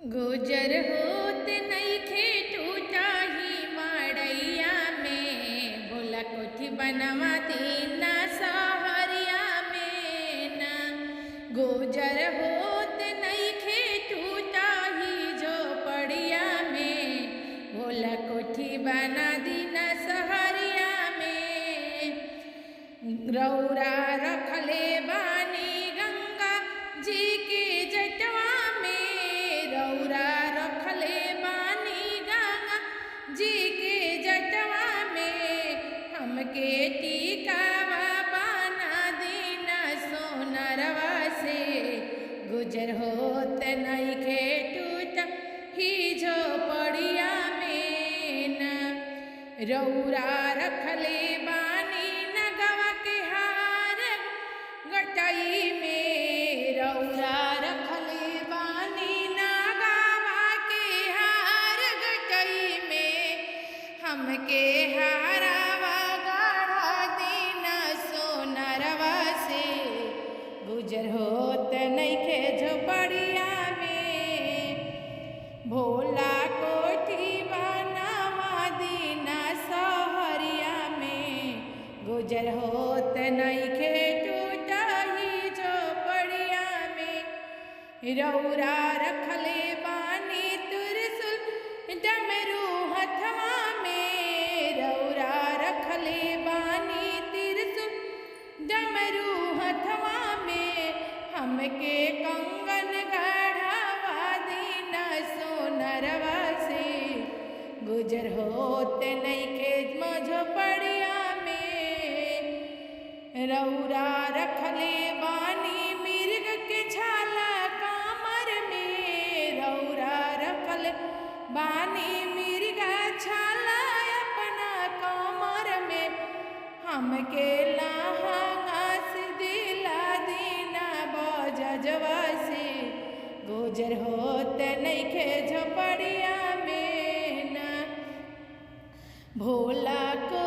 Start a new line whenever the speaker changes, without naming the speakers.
गुजर होत नइखे टूटा ही मड़ैया में, भोला कोठी बनवा दीना सहरिया में ना। गुजर होत नइखे टूटा ही झोपड़िया में, भोला कोठी बना दीना सहरिया में। रौरा रखले बानी गंगा जी के जटवा में, रौरा रखले बानी गंगा जी के जटवा में। हमके टीकावा बना दीना सोनरवा से, गुजर होत नइखे टूटा ही झोपड़िया में ना। रौरा रखले बानी नगवा के हार गटई में, रौरा रखले बानी नगवा के हार गटई में। हमके हारवा गढ़ा दीना सोनरवा से, गुजर होत नइखे झोपड़िया में। भोला कोठी बनवा दीना सहरिया में, गुजर होत नइखे टूटा ही झोपड़िया में। रौरा रखले बानी त्रिशूल डमरू हथवा में, रौरा रखले बानी त्रिशूल डमरू हथवा में। हमके कंगन गढ़वा दीना सोनरवा से, गुजर होत नइखे झोपड़िया में। रौरा रखले बानी मिर्ग के छाला कामर में, रौरा रखल बानी मिर्गा छाला अपना कामर में। हमके लहंगा से दिला दीना बजजवा से, गुजर होत नइखे झोपड़िया में ना। भोला को